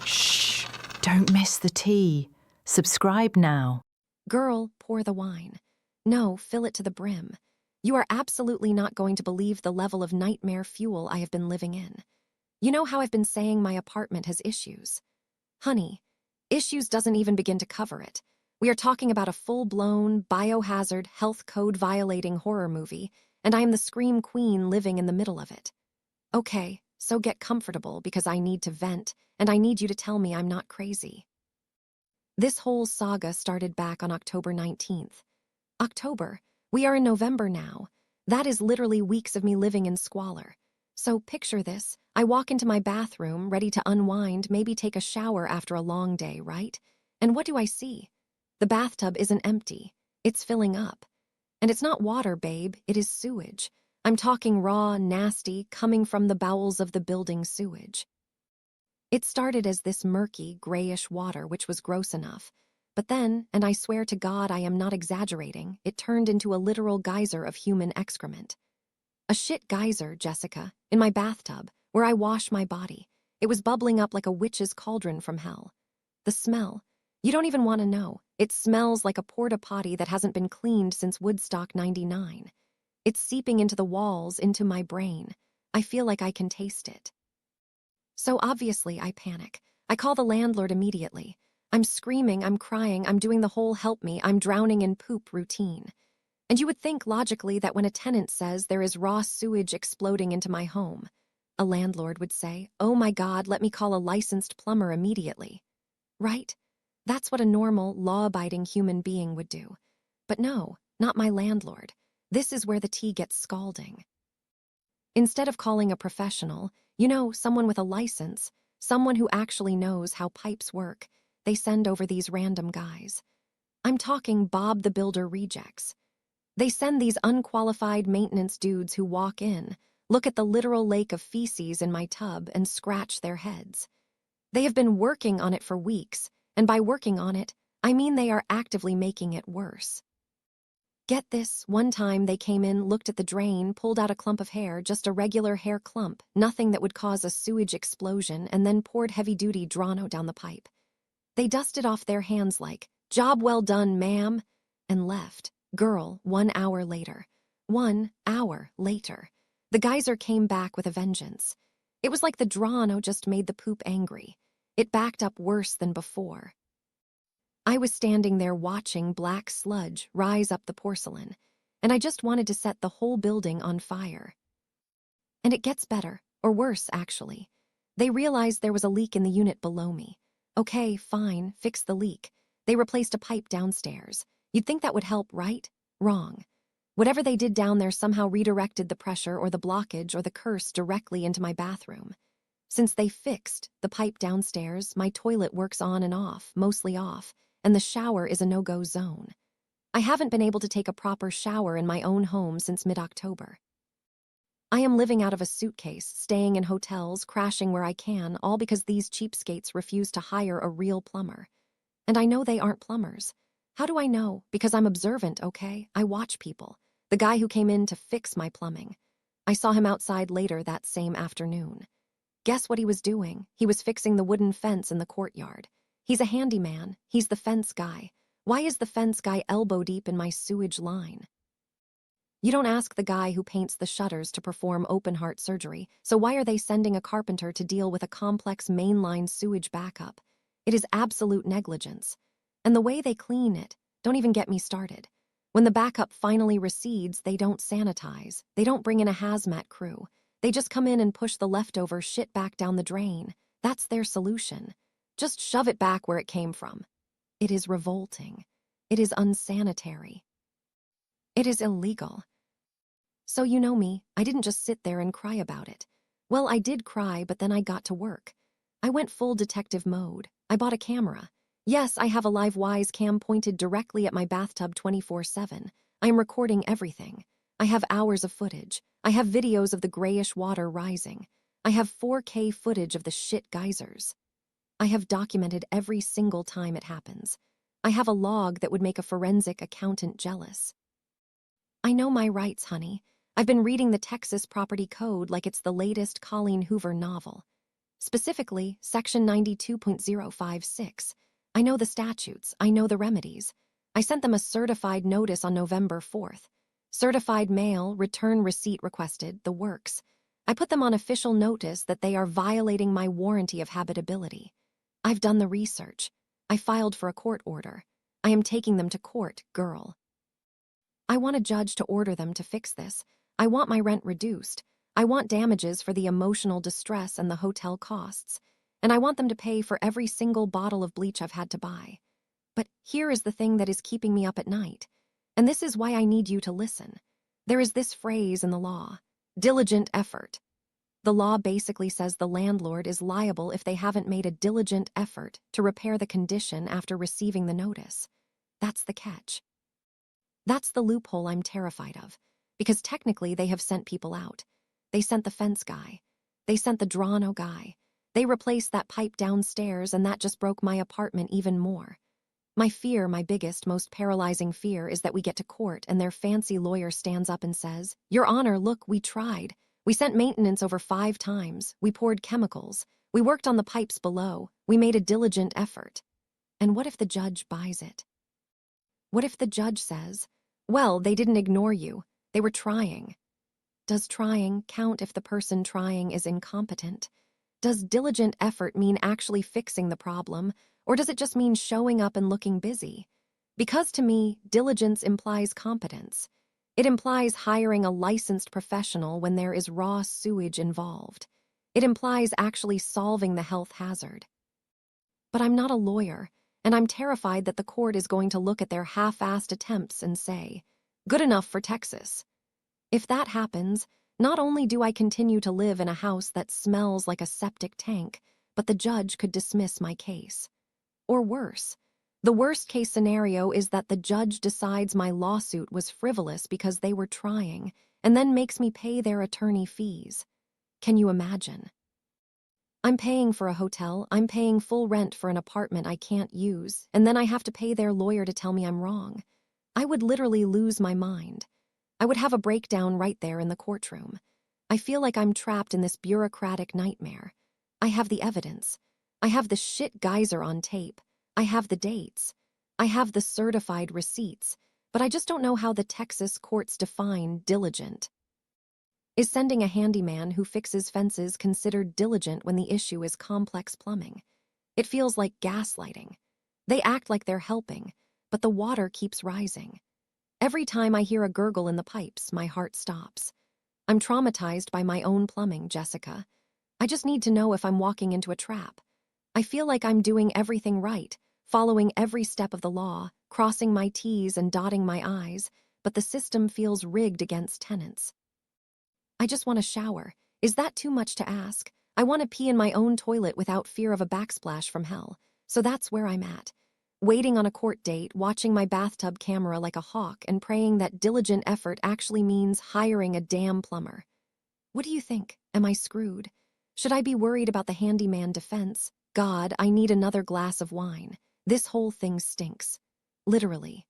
Shh! Don't miss the tea. Subscribe now. Girl, pour the wine. No, fill it to the brim. You are absolutely not going to believe the level of nightmare fuel I have been living in. You know how I've been saying my apartment has issues? Honey, issues doesn't even begin to cover it. We are talking about a full-blown, biohazard, health code-violating horror movie, and I am the scream queen living in the middle of it. Okay, so get comfortable because I need to vent, and I need you to tell me I'm not crazy. This whole saga started back on October 19th. October. We are in November now. That is literally weeks of me living in squalor. So picture this. I walk into my bathroom, ready to unwind, maybe take a shower after a long day, right? And what do I see? The bathtub isn't empty. It's filling up. And it's not water, babe. It is sewage. I'm talking raw, nasty, coming from the bowels of the building sewage. It started as this murky, grayish water, which was gross enough. But then, and I swear to God I am not exaggerating, it turned into a literal geyser of human excrement. A shit geyser, Jessica, in my bathtub, where I wash my body. It was bubbling up like a witch's cauldron from hell. The smell. You don't even want to know. It smells like a porta-potty that hasn't been cleaned since Woodstock 99. It's seeping into the walls, into my brain. I feel like I can taste it. So obviously I panic. I call the landlord immediately. I'm screaming, I'm crying, I'm doing the whole help me, I'm drowning in poop routine. And you would think logically that when a tenant says there is raw sewage exploding into my home, a landlord would say, "Oh my God, let me call a licensed plumber immediately." Right? That's what a normal, law-abiding human being would do. But no, not my landlord. This is where the tea gets scalding. Instead of calling a professional, someone with a license, someone who actually knows how pipes work, they send over these random guys. I'm talking Bob the Builder rejects. They send these unqualified maintenance dudes who walk in, look at the literal lake of feces in my tub, and scratch their heads. They have been working on it for weeks, and by working on it, I mean they are actively making it worse. Get this, one time they came in, looked at the drain, pulled out a clump of hair, just a regular hair clump, nothing that would cause a sewage explosion, and then poured heavy-duty Drano down the pipe. They dusted off their hands like, "Job well done, ma'am," and left. Girl, 1 hour later. 1 hour later. The geyser came back with a vengeance. It was like the Drano just made the poop angry. It backed up worse than before. I was standing there watching black sludge rise up the porcelain, and I just wanted to set the whole building on fire. And it gets better, or worse, actually. They realized there was a leak in the unit below me. Okay, fine, fix the leak. They replaced a pipe downstairs. You'd think that would help, right? Wrong. Whatever they did down there somehow redirected the pressure or the blockage or the curse directly into my bathroom. Since they fixed the pipe downstairs, my toilet works on and off, mostly off, and the shower is a no-go zone. I haven't been able to take a proper shower in my own home since mid-October. I am living out of a suitcase, staying in hotels, crashing where I can, all because these cheapskates refuse to hire a real plumber. And I know they aren't plumbers. How do I know? Because I'm observant, okay? I watch people. The guy who came in to fix my plumbing. I saw him outside later that same afternoon. Guess what he was doing? He was fixing the wooden fence in the courtyard. He's a handyman. He's the fence guy. Why is the fence guy elbow deep in my sewage line? You don't ask the guy who paints the shutters to perform open-heart surgery, so why are they sending a carpenter to deal with a complex mainline sewage backup? It is absolute negligence. And the way they clean it, don't even get me started. When the backup finally recedes, they don't sanitize. They don't bring in a hazmat crew. They just come in and push the leftover shit back down the drain. That's their solution. Just shove it back where it came from. It is revolting. It is unsanitary. It is illegal. So you know me, I didn't just sit there and cry about it. Well, I did cry, but then I got to work. I went full detective mode. I bought a camera. Yes, I have a live Wise cam pointed directly at my bathtub 24/7. I am recording everything. I have hours of footage. I have videos of the grayish water rising. I have 4K footage of the shit geysers. I have documented every single time it happens. I have a log that would make a forensic accountant jealous. I know my rights, honey. I've been reading the Texas Property Code like it's the latest Colleen Hoover novel. Specifically, Section 92.056. I know the statutes, I know the remedies. I sent them a certified notice on November 4th. Certified mail, return receipt requested, the works. I put them on official notice that they are violating my warranty of habitability. I've done the research. I filed for a court order. I am taking them to court, girl. I want a judge to order them to fix this. I want my rent reduced. I want damages for the emotional distress and the hotel costs. And I want them to pay for every single bottle of bleach I've had to buy. But here is the thing that is keeping me up at night. And this is why I need you to listen. There is this phrase in the law, diligent effort. The law basically says the landlord is liable if they haven't made a diligent effort to repair the condition after receiving the notice. That's the catch. That's the loophole I'm terrified of, because technically they have sent people out. They sent the fence guy. They sent the Drano guy. They replaced that pipe downstairs, and that just broke my apartment even more. My fear, my biggest, most paralyzing fear, is that we get to court and their fancy lawyer stands up and says, "Your Honor, look, we tried. We sent maintenance over 5 times. We poured chemicals. We worked on the pipes below. We made a diligent effort." And what if the judge buys it? What if the judge says, "Well, they didn't ignore you. They were trying." Does trying count if the person trying is incompetent? Does diligent effort mean actually fixing the problem, or does it just mean showing up and looking busy? Because to me, diligence implies competence. It implies hiring a licensed professional when there is raw sewage involved. It implies actually solving the health hazard. But I'm not a lawyer, and I'm terrified that the court is going to look at their half-assed attempts and say, "Good enough for Texas." If that happens, not only do I continue to live in a house that smells like a septic tank, but the judge could dismiss my case. Or worse. The worst-case scenario is that the judge decides my lawsuit was frivolous because they were trying, and then makes me pay their attorney fees. Can you imagine? I'm paying for a hotel, I'm paying full rent for an apartment I can't use, and then I have to pay their lawyer to tell me I'm wrong. I would literally lose my mind. I would have a breakdown right there in the courtroom. I feel like I'm trapped in this bureaucratic nightmare. I have the evidence. I have the shit geyser on tape. I have the dates. I have the certified receipts, but I just don't know how the Texas courts define diligent. Is sending a handyman who fixes fences considered diligent when the issue is complex plumbing? It feels like gaslighting. They act like they're helping, but the water keeps rising. Every time I hear a gurgle in the pipes, my heart stops. I'm traumatized by my own plumbing, Jessica. I just need to know if I'm walking into a trap. I feel like I'm doing everything right, following every step of the law, crossing my T's and dotting my I's, but the system feels rigged against tenants. I just want a shower. Is that too much to ask? I want to pee in my own toilet without fear of a backsplash from hell. So that's where I'm at. Waiting on a court date, watching my bathtub camera like a hawk, and praying that diligent effort actually means hiring a damn plumber. What do you think? Am I screwed? Should I be worried about the handyman defense? God, I need another glass of wine. This whole thing stinks. Literally.